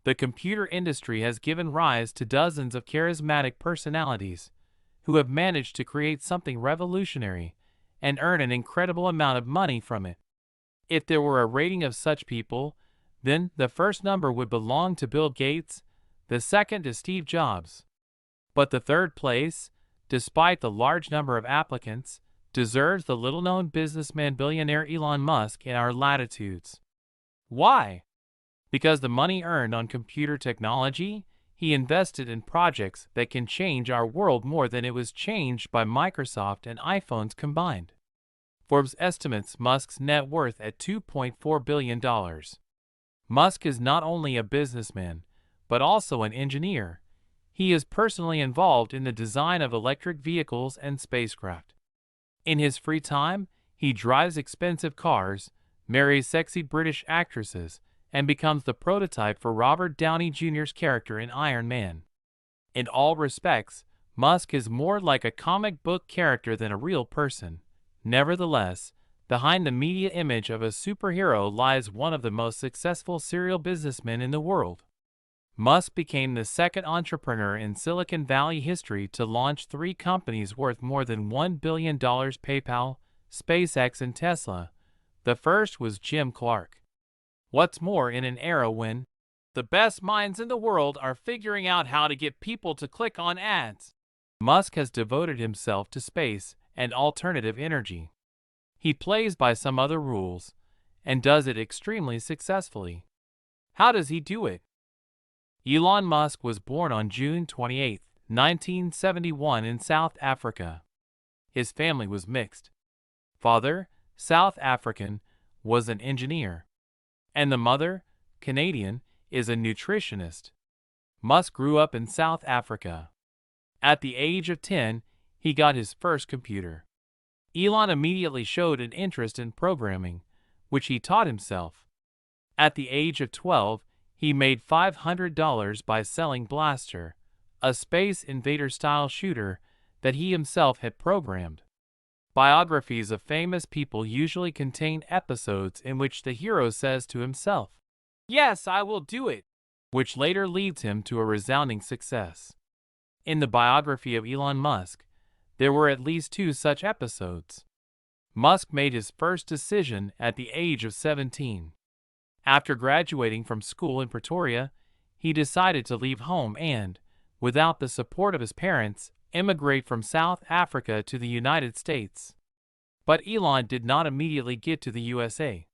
The computer industry has given rise to dozens of charismatic personalities who have managed to create something revolutionary and earn an incredible amount of money from it. If there were a rating of such people, then the first number would belong to Bill Gates, the second to Steve Jobs. But the third place, despite the large number of applicants, deserves the little-known businessman billionaire Elon Musk in our latitudes. Why? Because the money earned on computer technology, he invested in projects that can change our world more than it was changed by Microsoft and iPhones combined. Forbes estimates Musk's net worth at $2.4 billion. Musk is not only a businessman, but also an engineer. He is personally involved in the design of electric vehicles and spacecraft. In his free time, he drives expensive cars, marries sexy British actresses, and becomes the prototype for Robert Downey Jr.'s character in Iron Man. In all respects, Musk is more like a comic book character than a real person. Nevertheless, behind the media image of a superhero lies one of the most successful serial businessmen in the world. Musk became the second entrepreneur in Silicon Valley history to launch 3 companies worth more than $1 billion: PayPal, SpaceX, and Tesla. The first was Jim Clark. What's more, in an era when the best minds in the world are figuring out how to get people to click on ads, Musk has devoted himself to space and alternative energy. He plays by some other rules and does it extremely successfully. How does he do it? Elon Musk was born on June 28, 1971 in South Africa. His family was mixed. Father, South African, was an engineer, and the mother, Canadian, is a nutritionist. Musk grew up in South Africa. At the age of 10, he got his first computer. Elon immediately showed an interest in programming, which he taught himself. At the age of 12, he made $500 by selling Blaster, a Space Invader-style shooter that he himself had programmed. Biographies of famous people usually contain episodes in which the hero says to himself, "Yes, I will do it," which later leads him to a resounding success. In the biography of Elon Musk, there were at least 2 such episodes. Musk made his first decision at the age of 17. After graduating from school in Pretoria, he decided to leave home and, without the support of his parents, immigrate from South Africa to the United States. But Elon did not immediately get to the USA.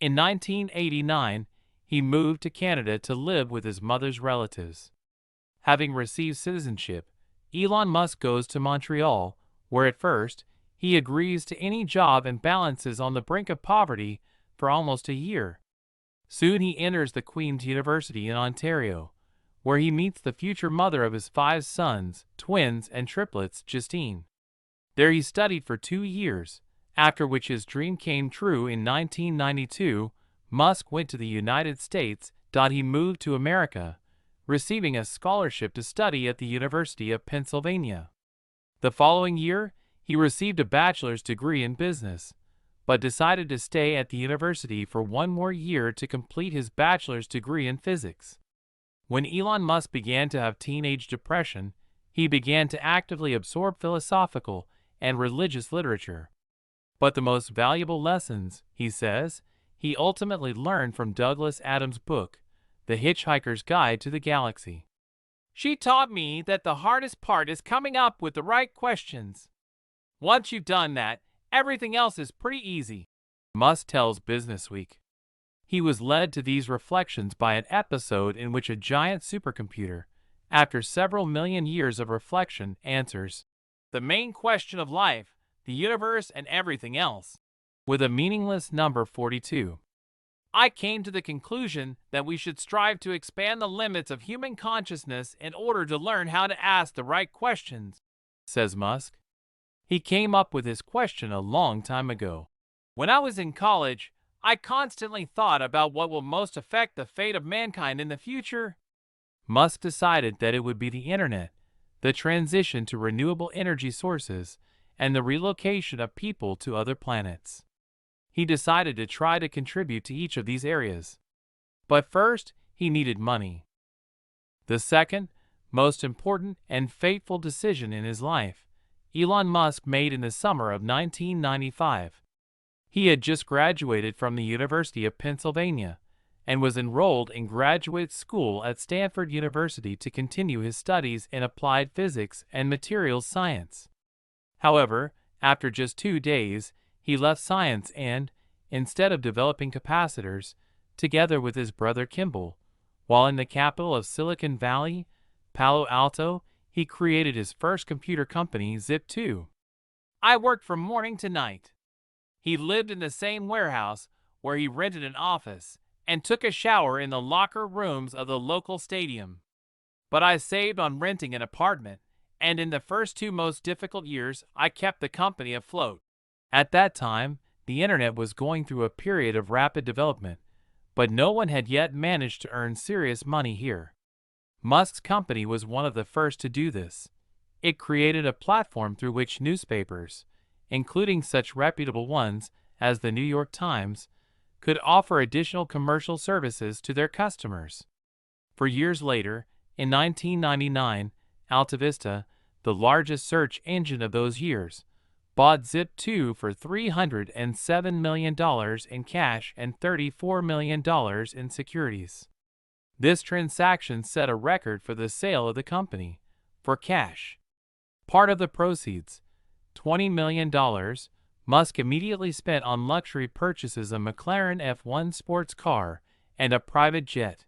In 1989, he moved to Canada to live with his mother's relatives. Having received citizenship, Elon Musk goes to Montreal, where at first, he agrees to any job and balances on the brink of poverty for almost a year. Soon he enters the Queen's University in Ontario, where he meets the future mother of his 5 sons, twins and triplets, Justine. There he studied for 2 years, after which his dream came true in 1992. Musk went to the United States. He moved to America, receiving a scholarship to study at the University of Pennsylvania. The following year, he received a bachelor's degree in business, but decided to stay at the university for 1 more year to complete his bachelor's degree in physics. When Elon Musk began to have teenage depression, he began to actively absorb philosophical and religious literature. But the most valuable lessons, he says, he ultimately learned from Douglas Adams' book, The Hitchhiker's Guide to the Galaxy. "She taught me that the hardest part is coming up with the right questions. Once you've done that, everything else is pretty easy," Musk tells Businessweek. He was led to these reflections by an episode in which a giant supercomputer, after several million years of reflection, answers the main question of life, the universe, and everything else, with a meaningless number 42. "I came to the conclusion that we should strive to expand the limits of human consciousness in order to learn how to ask the right questions," says Musk. He came up with his question a long time ago. "When I was in college, I constantly thought about what will most affect the fate of mankind in the future." Musk decided that it would be the internet, the transition to renewable energy sources, and the relocation of people to other planets. He decided to try to contribute to each of these areas. But first, he needed money. The second, most important and fateful decision in his life, Elon Musk made in the summer of 1995. He had just graduated from the University of Pennsylvania and was enrolled in graduate school at Stanford University to continue his studies in applied physics and materials science. However, after just 2 days, he left science and, instead of developing capacitors, together with his brother Kimball, while in the capital of Silicon Valley, Palo Alto, he created his first computer company, Zip2. I worked from morning to night. He lived in the same warehouse where he rented an office and took a shower in the locker rooms of the local stadium. But I saved on renting an apartment, and in the first 2 most difficult years, I kept the company afloat. At that time, the internet was going through a period of rapid development, but no one had yet managed to earn serious money here. Musk's company was one of the first to do this. It created a platform through which newspapers, including such reputable ones as the New York Times, could offer additional commercial services to their customers. For years later, in 1999, AltaVista, the largest search engine of those years, bought Zip2 for $307 million in cash and $34 million in securities. This transaction set a record for the sale of the company, for cash. Part of the proceeds, $20 million, Musk immediately spent on luxury purchases of a McLaren F1 sports car and a private jet.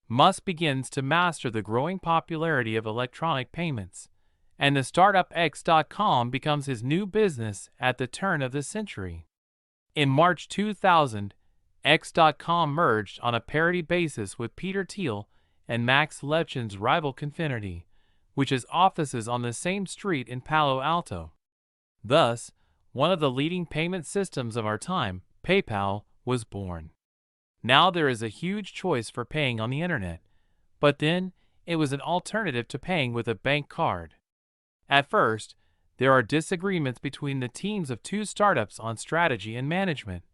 Musk begins to master the growing popularity of electronic payments, and the startup X.com becomes his new business at the turn of the century. In March 2000, X.com merged on a parity basis with Peter Thiel and Max Levchin's rival Confinity, which has offices on the same street in Palo Alto. Thus, one of the leading payment systems of our time, PayPal, was born. Now there is a huge choice for paying on the internet, but then it was an alternative to paying with a bank card. At first, there are disagreements between the teams of 2 startups on strategy and management,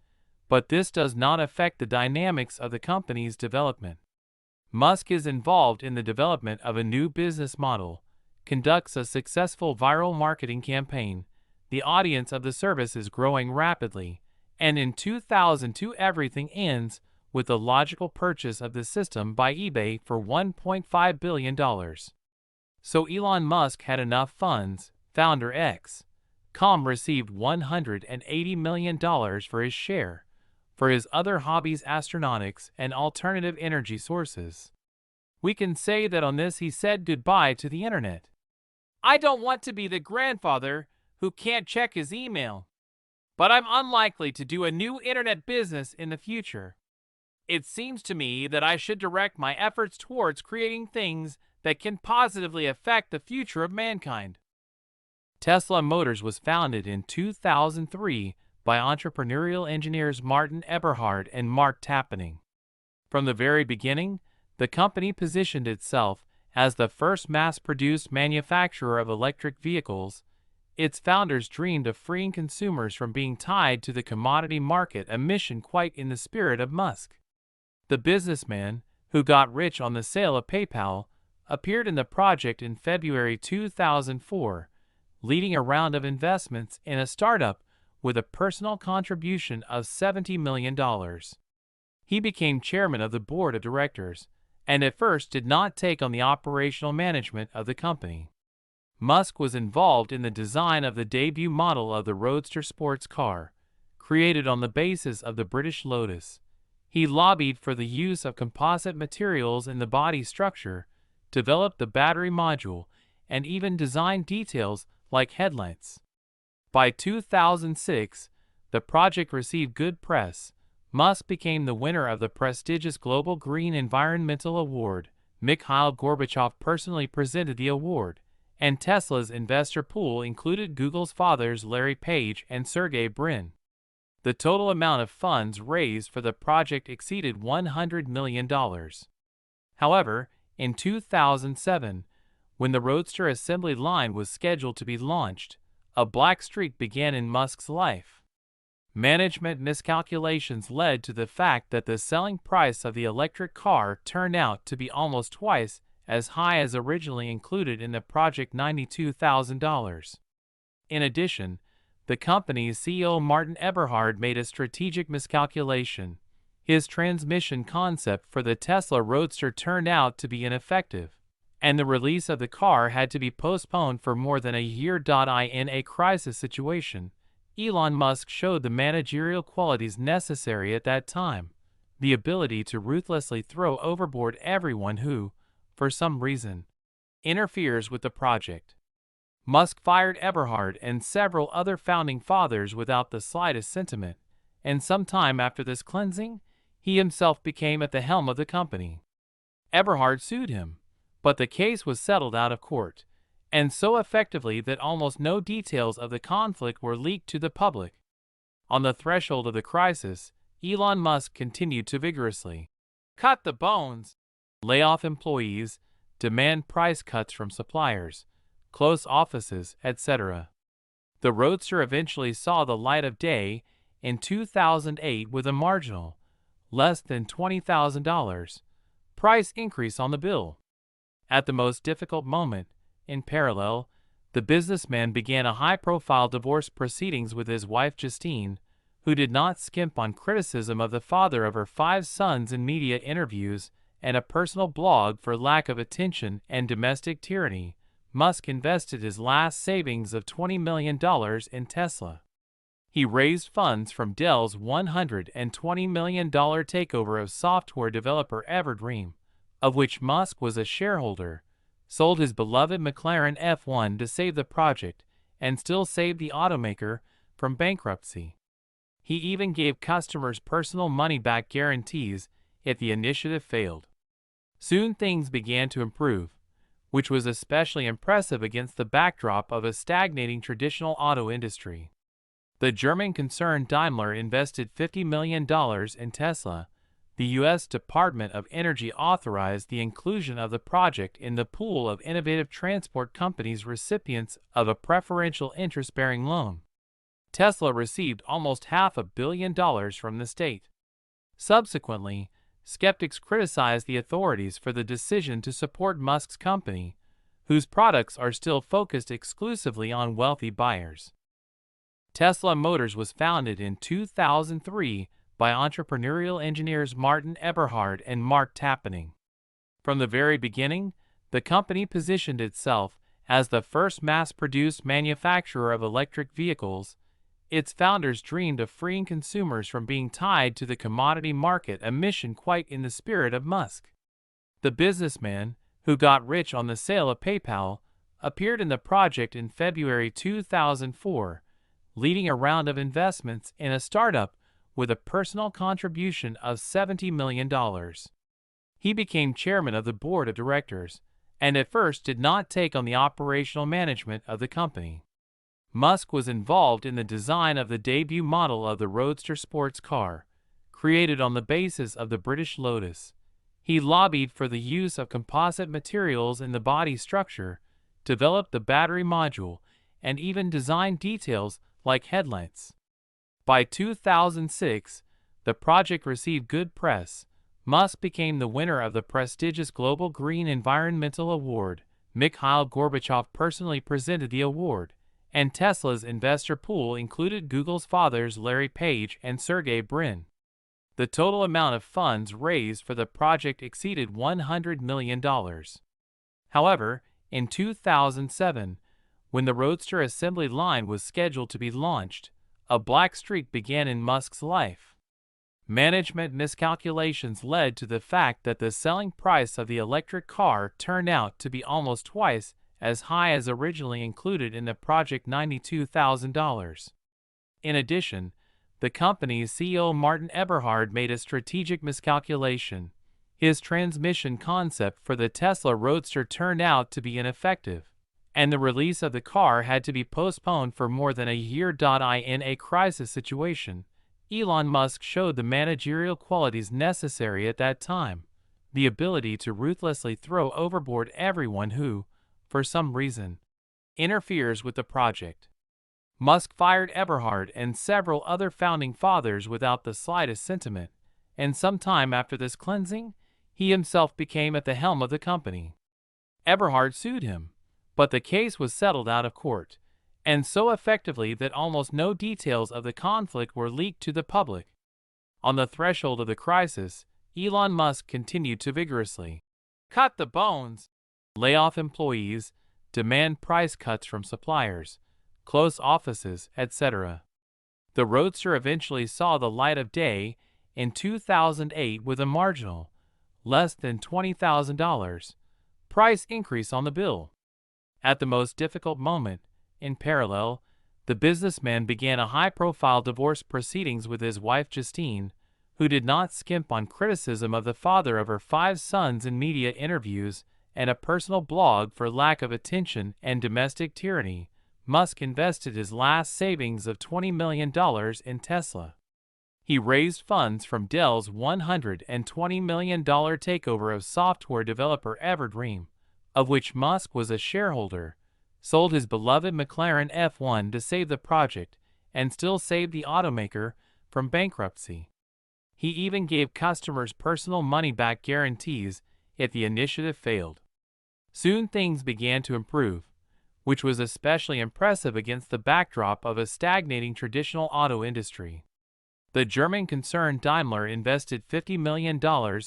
but this does not affect the dynamics of the company's development. Musk is involved in the development of a new business model, conducts a successful viral marketing campaign, the audience of the service is growing rapidly, and in 2002 everything ends with the logical purchase of the system by eBay for $1.5 billion. So Elon Musk had enough funds. Founder X.com received $180 million for his share. For his other hobbies, astronautics and alternative energy sources. We can say that on this he said goodbye to the internet. I don't want to be the grandfather who can't check his email, but I'm unlikely to do a new internet business in the future. It seems to me that I should direct my efforts towards creating things that can positively affect the future of mankind. Tesla Motors was founded in 2003 by entrepreneurial engineers Martin Eberhard and Mark Tappening. From the very beginning, the company positioned itself as the first mass-produced manufacturer of electric vehicles. Its founders dreamed of freeing consumers from being tied to the commodity market, a mission quite in the spirit of Musk. The businessman, who got rich on the sale of PayPal, appeared in the project in February 2004, leading a round of investments in a startup with a personal contribution of $70 million. He became chairman of the board of directors, and at first did not take on the operational management of the company. Musk was involved in the design of the debut model of the Roadster sports car, created on the basis of the British Lotus. He lobbied for the use of composite materials in the body structure, developed the battery module, and even designed details like headlights. By 2006, the project received good press. Musk became the winner of the prestigious Global Green Environmental Award. Mikhail Gorbachev personally presented the award, and Tesla's investor pool included Google's fathers Larry Page and Sergey Brin. The total amount of funds raised for the project exceeded $100 million. However, in 2007, when the Roadster assembly line was scheduled to be launched, a black streak began in Musk's life. Management miscalculations led to the fact that the selling price of the electric car turned out to be almost twice as high as originally included in the project, $92,000. In addition, the company's CEO Martin Eberhard made a strategic miscalculation. His transmission concept for the Tesla Roadster turned out to be ineffective, and the release of the car had to be postponed for more than a year. In a crisis situation, Elon Musk showed the managerial qualities necessary at that time, the ability to ruthlessly throw overboard everyone who, for some reason, interferes with the project. Musk fired Eberhard and several other founding fathers without the slightest sentiment, and some time after this cleansing, he himself became at the helm of the company. Eberhard sued him, but the case was settled out of court, and so effectively that almost no details of the conflict were leaked to the public. On the threshold of the crisis, Elon Musk continued to vigorously cut the bones, lay off employees, demand price cuts from suppliers, close offices, etc. The Roadster eventually saw the light of day in 2008 with a marginal, less than $20,000, price increase on the bill. At the most difficult moment, in parallel, the businessman began a high-profile divorce proceedings with his wife Justine, who did not skimp on criticism of the father of her 5 sons in media interviews and a personal blog for lack of attention and domestic tyranny. Musk invested his last savings of $20 million in Tesla. He raised funds from Dell's $120 million takeover of software developer Everdream, of which Musk was a shareholder, sold his beloved McLaren F1 to save the project, and still saved the automaker from bankruptcy. He even gave customers personal money-back guarantees if the initiative failed. Soon things began to improve, which was especially impressive against the backdrop of a stagnating traditional auto industry. The German concern Daimler invested $50 million in Tesla. The U.S. Department of Energy authorized the inclusion of the project in the pool of innovative transport companies recipients of a preferential interest-bearing loan. Tesla received almost $500 million from the state. Subsequently, skeptics criticized the authorities for the decision to support Musk's company, whose products are still focused exclusively on wealthy buyers. Tesla Motors was founded in 2003 by entrepreneurial engineers Martin Eberhard and Mark Tappening. From the very beginning, the company positioned itself as the first mass-produced manufacturer of electric vehicles. Its founders dreamed of freeing consumers from being tied to the commodity market, a mission quite in the spirit of Musk. The businessman, who got rich on the sale of PayPal, appeared in the project in February 2004, leading a round of investments in a startup with a personal contribution of $70 million. He became chairman of the board of directors, and at first did not take on the operational management of the company. Musk was involved in the design of the debut model of the Roadster sports car, created on the basis of the British Lotus. He lobbied for the use of composite materials in the body structure, developed the battery module, and even designed details like headlights. By 2006, the project received good press. Musk became the winner of the prestigious Global Green Environmental Award. Mikhail Gorbachev personally presented the award, and Tesla's investor pool included Google's fathers Larry Page and Sergey Brin. The total amount of funds raised for the project exceeded $100 million. However, in 2007, when the Roadster assembly line was scheduled to be launched, a black streak began in Musk's life. Management miscalculations led to the fact that the selling price of the electric car turned out to be almost twice as high as originally included in the project, $92,000. In addition, the company's CEO Martin Eberhard made a strategic miscalculation. His transmission concept for the Tesla Roadster turned out to be ineffective, and the release of the car had to be postponed for more than a year. In a crisis situation, Elon Musk showed the managerial qualities necessary at that time, the ability to ruthlessly throw overboard everyone who, for some reason, interferes with the project. Musk fired Eberhard and several other founding fathers without the slightest sentiment, and some time after this cleansing, he himself became at the helm of the company. Eberhard sued him, but the case was settled out of court, and so effectively that almost no details of the conflict were leaked to the public. On the threshold of the crisis, Elon Musk continued to vigorously cut the bones, lay off employees, demand price cuts from suppliers, close offices, etc. The Roadster eventually saw the light of day in 2008 with a marginal, less than $20,000, price increase on the bill. At the most difficult moment, in parallel, the businessman began a high-profile divorce proceedings with his wife Justine, who did not skimp on criticism of the father of her 5 sons in media interviews and a personal blog for lack of attention and domestic tyranny. Musk invested his last savings of $20 million in Tesla. He raised funds from Dell's $120 million takeover of software developer Everdream, of which Musk was a shareholder, sold his beloved McLaren F1 to save the project, and still saved the automaker from bankruptcy. He even gave customers personal money-back guarantees if the initiative failed. Soon things began to improve, which was especially impressive against the backdrop of a stagnating traditional auto industry. The German concern Daimler invested $50 million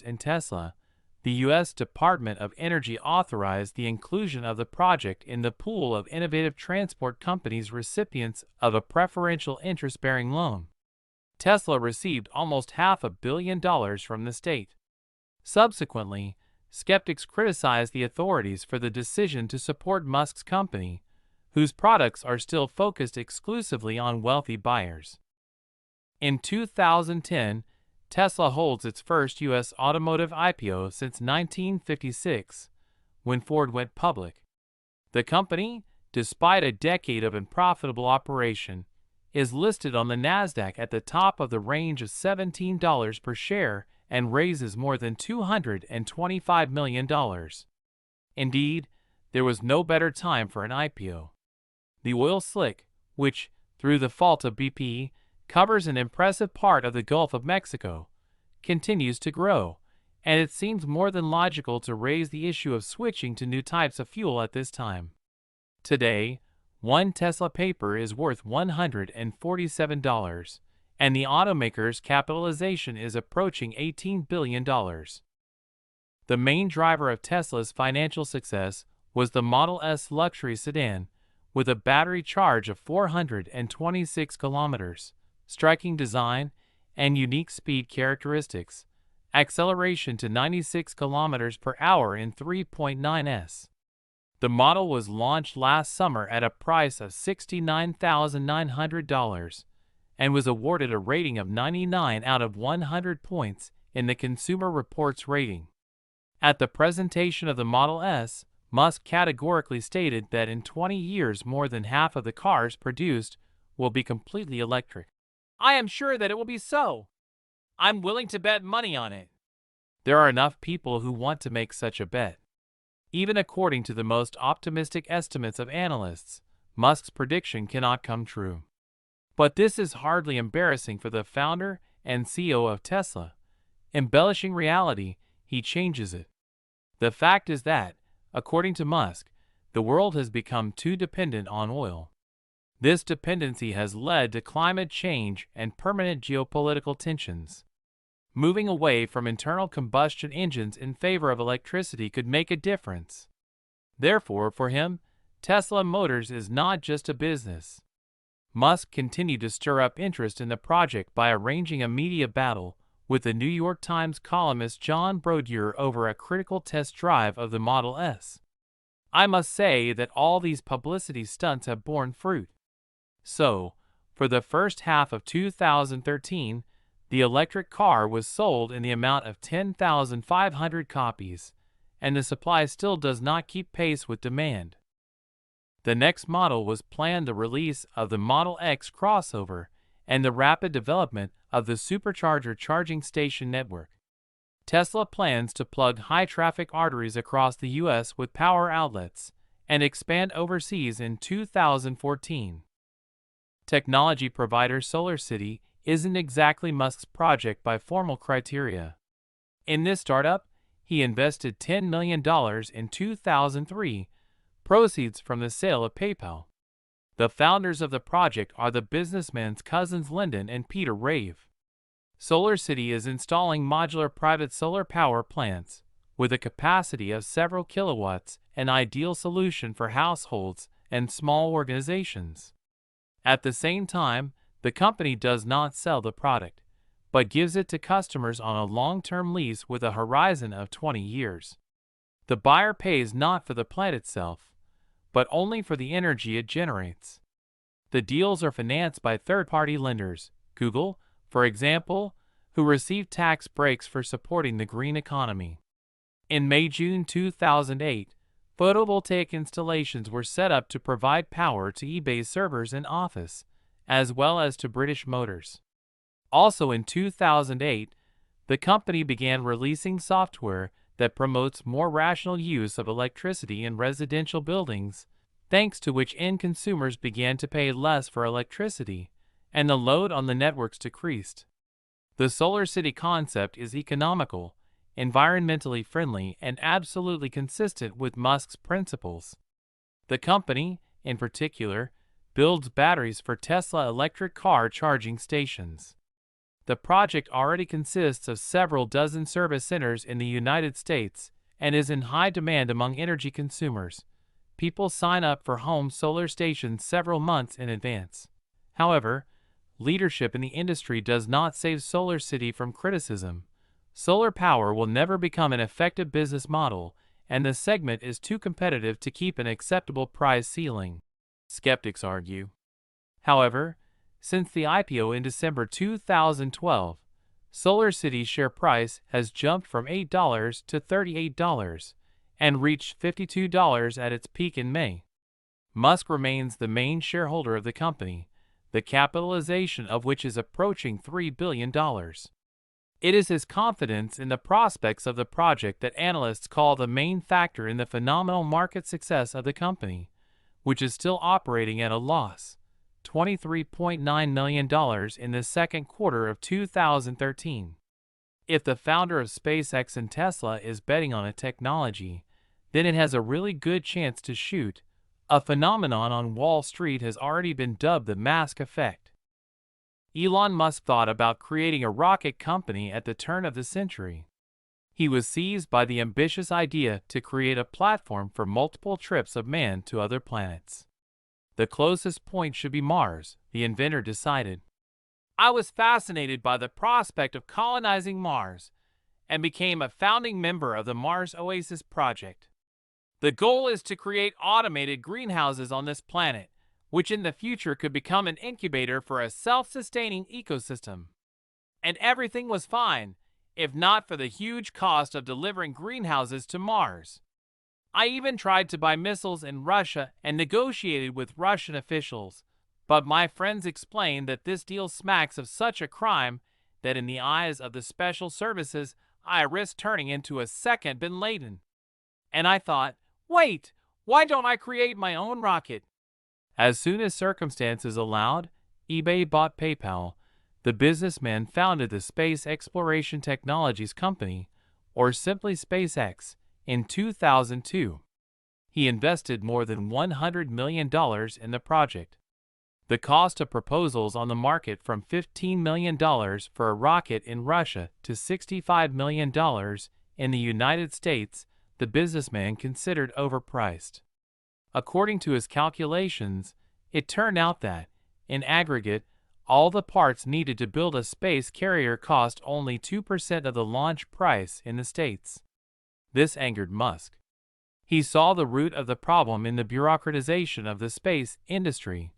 in Tesla. The U.S. Department of Energy authorized the inclusion of the project in the pool of innovative transport companies recipients of a preferential interest-bearing loan. Tesla received almost $500 million from the state. Subsequently, skeptics criticized the authorities for the decision to support Musk's company, whose products are still focused exclusively on wealthy buyers. In 2010, Tesla holds its first U.S. automotive IPO since 1956, when Ford went public. The company, despite a decade of unprofitable operation, is listed on the Nasdaq at the top of the range of $17 per share and raises more than $225 million. Indeed, there was no better time for an IPO. The oil slick, which, through the fault of BP, covers an impressive part of the Gulf of Mexico, continues to grow, and it seems more than logical to raise the issue of switching to new types of fuel at this time. Today, one Tesla paper is worth $147, and the automaker's capitalization is approaching $18 billion. The main driver of Tesla's financial success was the Model S luxury sedan, with a battery charge of 426 kilometers, striking design, and unique speed characteristics, acceleration to 96 kilometers per hour in 3.9s. The model was launched last summer at a price of $69,900 and was awarded a rating of 99 out of 100 points in the Consumer Reports rating. At the presentation of the Model S, Musk categorically stated that in 20 years more than half of the cars produced will be completely electric. I am sure that it will be so. I'm willing to bet money on it. There are enough people who want to make such a bet. Even according to the most optimistic estimates of analysts, Musk's prediction cannot come true. But this is hardly embarrassing for the founder and CEO of Tesla. Embellishing reality, he changes it. The fact is that, according to Musk, the world has become too dependent on oil. This dependency has led to climate change and permanent geopolitical tensions. Moving away from internal combustion engines in favor of electricity could make a difference. Therefore, for him, Tesla Motors is not just a business. Musk continued to stir up interest in the project by arranging a media battle with the New York Times columnist John Brodier over a critical test drive of the Model S. I must say that all these publicity stunts have borne fruit. So, for the first half of 2013, the electric car was sold in the amount of 10,500 copies, and the supply still does not keep pace with demand. The next model was planned the release of the Model X crossover and the rapid development of the supercharger charging station network. Tesla plans to plug high-traffic arteries across the U.S. with power outlets and expand overseas in 2014. technology provider SolarCity isn't exactly Musk's project by formal criteria. In this startup, he invested $10 million in 2003, proceeds from the sale of PayPal. The founders of the project are the businessmen's cousins Lyndon and Peter Rave. SolarCity is installing modular private solar power plants with a capacity of several kilowatts, an ideal solution for households and small organizations. At the same time, the company does not sell the product, but gives it to customers on a long-term lease with a horizon of 20 years. The buyer pays not for the plant itself, but only for the energy it generates. The deals are financed by third-party lenders, Google, for example, who receive tax breaks for supporting the green economy. In May-June 2008, photovoltaic installations were set up to provide power to eBay's servers and office, as well as to British Motors. Also in 2008, the company began releasing software that promotes more rational use of electricity in residential buildings, thanks to which end consumers began to pay less for electricity, and the load on the networks decreased. The SolarCity concept is economical, environmentally friendly, and absolutely consistent with Musk's principles. The company, in particular, builds batteries for Tesla electric car charging stations. The project already consists of several dozen service centers in the United States and is in high demand among energy consumers. People sign up for home solar stations several months in advance. However, leadership in the industry does not save SolarCity from criticism. Solar power will never become an effective business model, and the segment is too competitive to keep an acceptable price ceiling, skeptics argue. However, since the IPO in December 2012, SolarCity's share price has jumped from $8 to $38 and reached $52 at its peak in May. Musk remains the main shareholder of the company, the capitalization of which is approaching $3 billion. It is his confidence in the prospects of the project that analysts call the main factor in the phenomenal market success of the company, which is still operating at a loss, $23.9 million in the second quarter of 2013. If the founder of SpaceX and Tesla is betting on a technology, then it has a really good chance to shoot. A phenomenon on Wall Street has already been dubbed the Musk effect. Elon Musk thought about creating a rocket company at the turn of the century. He was seized by the ambitious idea to create a platform for multiple trips of man to other planets. The closest point should be Mars, the inventor decided. I was fascinated by the prospect of colonizing Mars and became a founding member of the Mars Oasis project. The goal is to create automated greenhouses on this planet, which in the future could become an incubator for a self-sustaining ecosystem. And everything was fine, if not for the huge cost of delivering greenhouses to Mars. I even tried to buy missiles in Russia and negotiated with Russian officials, but my friends explained that this deal smacks of such a crime that in the eyes of the special services, I risked turning into a second bin Laden. And I thought, wait, why don't I create my own rocket? As soon as circumstances allowed, eBay bought PayPal. The businessman founded the Space Exploration Technologies Company, or simply SpaceX, in 2002. He invested more than $100 million in the project. The cost of proposals on the market from $15 million for a rocket in Russia to $65 million in the United States, the businessman considered overpriced. According to his calculations, it turned out that, in aggregate, all the parts needed to build a space carrier cost only 2% of the launch price in the States. This angered Musk. He saw the root of the problem in the bureaucratization of the space industry,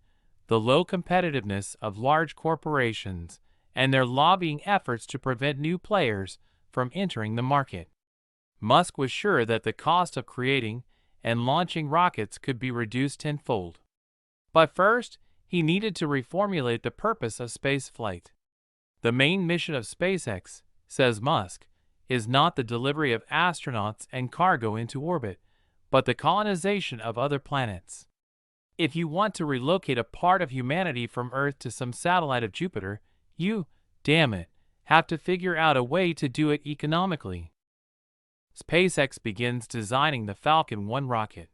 the low competitiveness of large corporations, and their lobbying efforts to prevent new players from entering the market. Musk was sure that the cost of creating and launching rockets could be reduced tenfold. But first, he needed to reformulate the purpose of spaceflight. The main mission of SpaceX, says Musk, is not the delivery of astronauts and cargo into orbit, but the colonization of other planets. If you want to relocate a part of humanity from Earth to some satellite of Jupiter, you, damn it, have to figure out a way to do it economically. SpaceX begins designing the Falcon 1 rocket.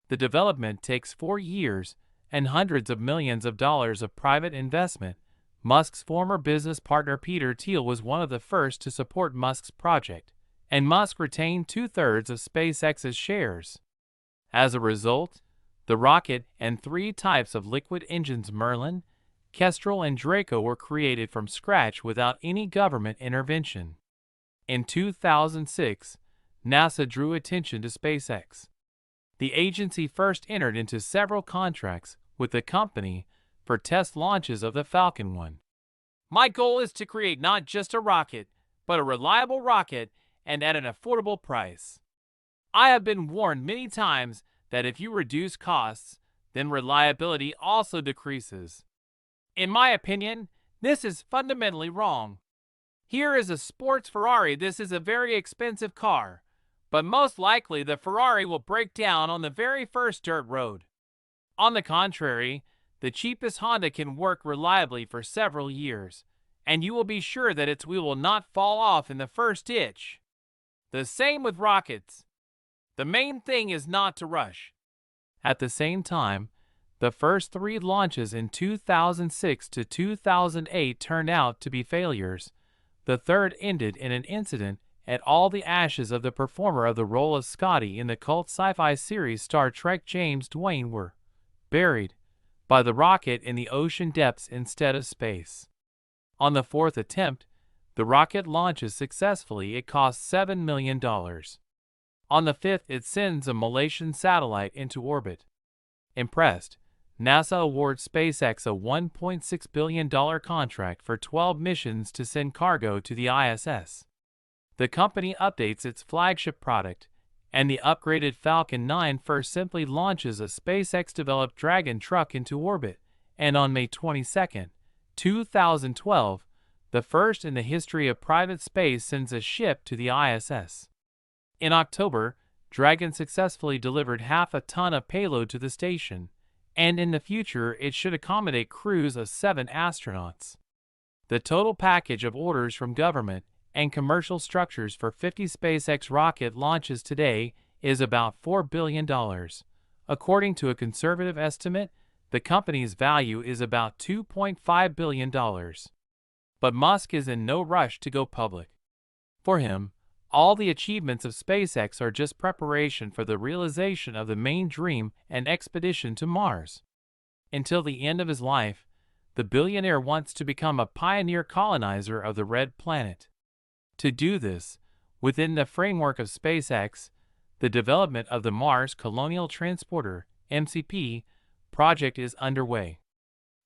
The development takes 4 years and hundreds of millions of dollars of private investment. Musk's former business partner Peter Thiel was one of the first to support Musk's project, and Musk retained 2/3 of SpaceX's shares. As a result, the rocket and 3 types of liquid engines Merlin, Kestrel, and Draco were created from scratch without any government intervention. In 2006, NASA drew attention to SpaceX. The agency first entered into several contracts with the company for test launches of the Falcon 1. My goal is to create not just a rocket, but a reliable rocket and at an affordable price. I have been warned many times that if you reduce costs, then reliability also decreases. In my opinion, this is fundamentally wrong. Here is a sports Ferrari. This is a very expensive car, but most likely the Ferrari will break down on the very first dirt road. On the contrary, the cheapest Honda can work reliably for several years, and you will be sure that its wheel will not fall off in the first ditch. The same with rockets. The main thing is not to rush. At the same time, the first 3 launches in 2006 to 2008 turned out to be failures. The third ended in an incident at all the ashes of the performer of the role of Scotty in the cult sci-fi series Star Trek. James Dwayne were buried by the rocket in the ocean depths instead of space. On the 4th attempt, the rocket launches successfully. It costs $7 million. On the 5th, it sends a Malaysian satellite into orbit. Impressed, NASA awards SpaceX a $1.6 billion contract for 12 missions to send cargo to the ISS. The company updates its flagship product, and the upgraded Falcon 9 first simply launches a SpaceX-developed Dragon truck into orbit, and on May 22, 2012, the first in the history of private space sends a ship to the ISS. In October, Dragon successfully delivered half a ton of payload to the station, and in the future it should accommodate crews of 7 astronauts. The total package of orders from government and commercial structures for 50 SpaceX rocket launches today is about $4 billion. According to a conservative estimate, the company's value is about $2.5 billion. But Musk is in no rush to go public. For him, all the achievements of SpaceX are just preparation for the realization of the main dream, an expedition to Mars. Until the end of his life, the billionaire wants to become a pioneer colonizer of the Red Planet. To do this, within the framework of SpaceX, the development of the Mars Colonial Transporter (MCP) project is underway.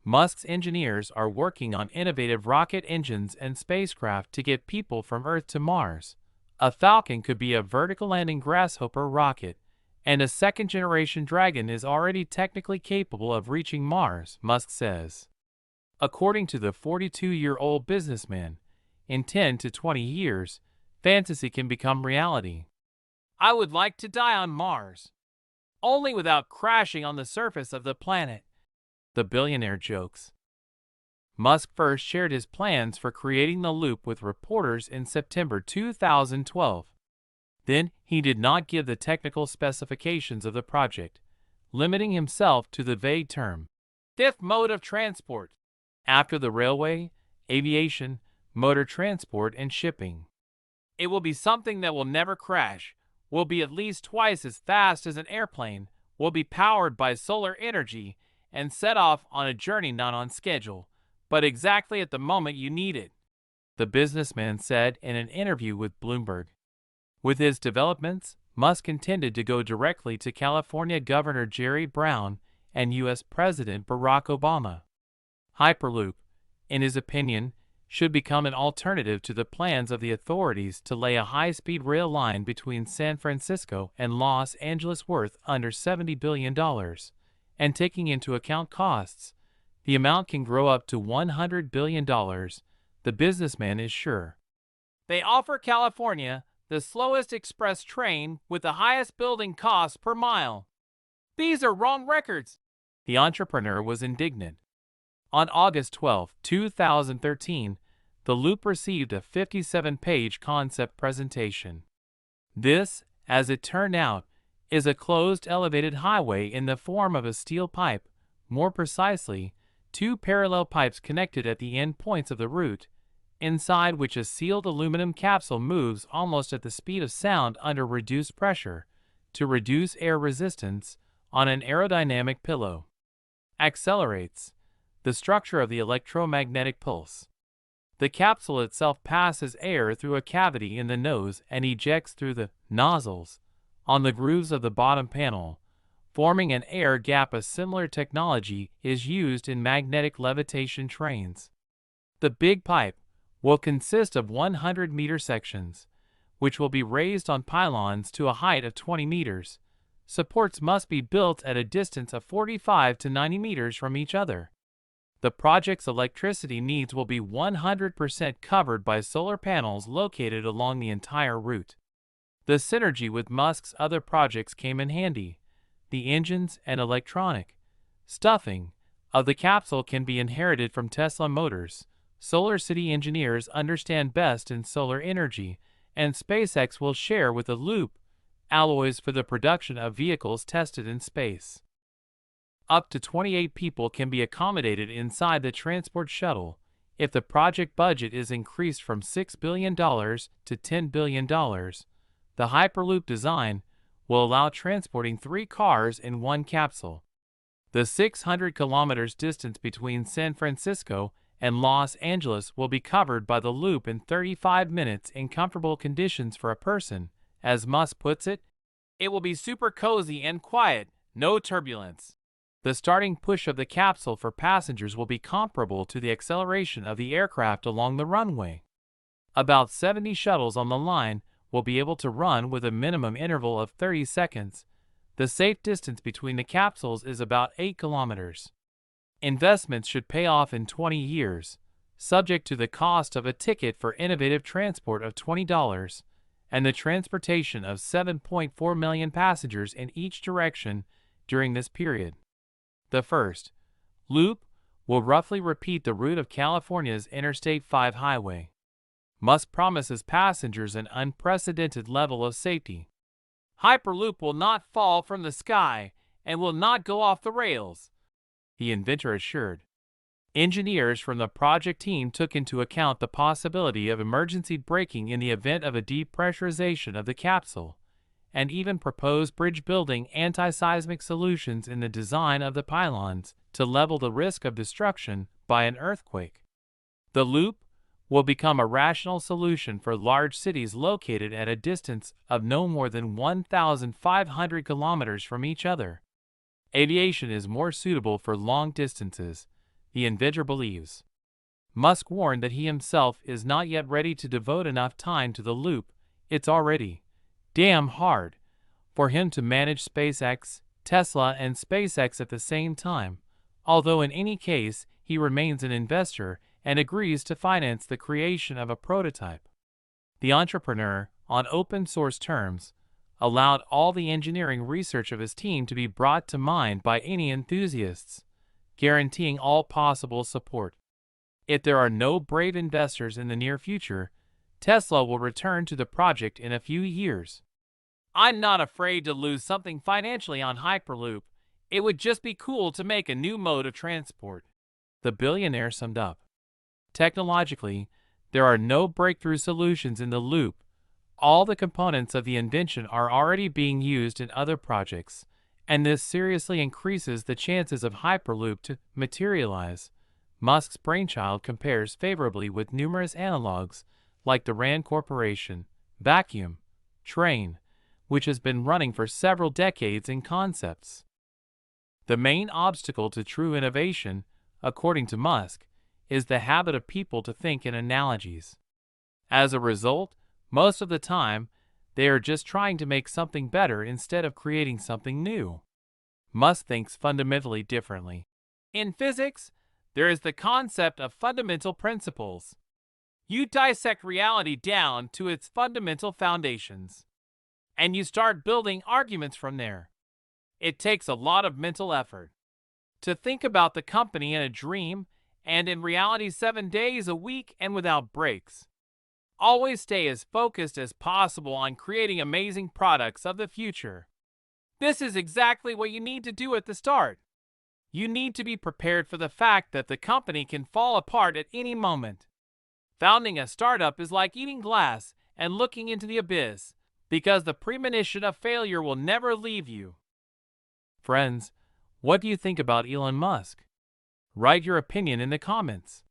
Musk's engineers are working on innovative rocket engines and spacecraft to get people from Earth to Mars. A Falcon could be a vertical landing Grasshopper rocket, and a second-generation Dragon is already technically capable of reaching Mars, Musk says. According to the 42-year-old businessman, in 10 to 20 years, fantasy can become reality. I would like to die on Mars, only without crashing on the surface of the planet, the billionaire jokes. Musk first shared his plans for creating the loop with reporters in September 2012. Then, he did not give the technical specifications of the project, limiting himself to the vague term, 5th mode of transport, after the railway, aviation, motor transport, and shipping. It will be something that will never crash, will be at least twice as fast as an airplane, will be powered by solar energy, and set off on a journey not on schedule, but exactly at the moment you need it, the businessman said in an interview with Bloomberg. With his developments, Musk intended to go directly to California Governor Jerry Brown and U.S. President Barack Obama. Hyperloop, in his opinion, should become an alternative to the plans of the authorities to lay a high-speed rail line between San Francisco and Los Angeles worth under $70 billion, and taking into account costs, the amount can grow up to $100 billion, the businessman is sure. They offer California the slowest express train with the highest building costs per mile. These are wrong records. The entrepreneur was indignant. On August 12, 2013, the Loop received a 57-page concept presentation. This, as it turned out, is a closed elevated highway in the form of a steel pipe, more precisely, two parallel pipes connected at the end points of the route, inside which a sealed aluminum capsule moves almost at the speed of sound under reduced pressure, to reduce air resistance, on an aerodynamic pillow. Accelerates the structure of the electromagnetic pulse. The capsule itself passes air through a cavity in the nose and ejects through the nozzles on the grooves of the bottom panel, forming an air gap. A similar technology is used in magnetic levitation trains. The big pipe will consist of 100-meter sections, which will be raised on pylons to a height of 20 meters. Supports must be built at a distance of 45 to 90 meters from each other. The project's electricity needs will be 100% covered by solar panels located along the entire route. The synergy with Musk's other projects came in handy. The engines and electronic stuffing of the capsule can be inherited from Tesla Motors. Solar City engineers understand best in solar energy, and SpaceX will share with the Loop alloys for the production of vehicles tested in space. Up to 28 people can be accommodated inside the transport shuttle if the project budget is increased from $6 billion to $10 billion. The Hyperloop design will allow transporting 3 cars in one capsule. The 600 kilometers distance between San Francisco and Los Angeles will be covered by the Loop in 35 minutes in comfortable conditions for a person. As Musk puts it, it will be super cozy and quiet, no turbulence. The starting push of the capsule for passengers will be comparable to the acceleration of the aircraft along the runway. About 70 shuttles on the line will be able to run with a minimum interval of 30 seconds. The safe distance between the capsules is about 8 kilometers. Investments should pay off in 20 years, subject to the cost of a ticket for innovative transport of $20 and the transportation of 7.4 million passengers in each direction during this period. The first Loop will roughly repeat the route of California's Interstate 5 highway. Musk promises passengers an unprecedented level of safety. Hyperloop will not fall from the sky and will not go off the rails, the inventor assured. Engineers from the project team took into account the possibility of emergency braking in the event of a depressurization of the capsule, and even proposed bridge-building anti-seismic solutions in the design of the pylons to level the risk of destruction by an earthquake. The Loop will become a rational solution for large cities located at a distance of no more than 1,500 kilometers from each other. Aviation is more suitable for long distances, the inventor believes. Musk warned that he himself is not yet ready to devote enough time to the Loop. It's already damn hard for him to manage SpaceX, Tesla, and SpaceX at the same time, although in any case he remains an investor and agrees to finance the creation of a prototype. The entrepreneur, on open-source terms, allowed all the engineering research of his team to be brought to mind by any enthusiasts, guaranteeing all possible support. If there are no brave investors in the near future, Tesla will return to the project in a few years. I'm not afraid to lose something financially on Hyperloop. It would just be cool to make a new mode of transport, the billionaire summed up. Technologically, there are no breakthrough solutions in the Loop. All the components of the invention are already being used in other projects, and this seriously increases the chances of Hyperloop to materialize. Musk's brainchild compares favorably with numerous analogs, like the Rand Corporation vacuum train, which has been running for several decades in concepts. The main obstacle to true innovation, according to Musk, is the habit of people to think in analogies. As a result, most of the time, they are just trying to make something better instead of creating something new. Musk thinks fundamentally differently. In physics, there is the concept of fundamental principles. You dissect reality down to its fundamental foundations, and you start building arguments from there. It takes a lot of mental effort to think about the company in a dream and in reality 7 days a week and without breaks. Always stay as focused as possible on creating amazing products of the future. This is exactly what you need to do at the start. You need to be prepared for the fact that the company can fall apart at any moment. Founding a startup is like eating glass and looking into the abyss, because the premonition of failure will never leave you. Friends, what do you think about Elon Musk? Write your opinion in the comments.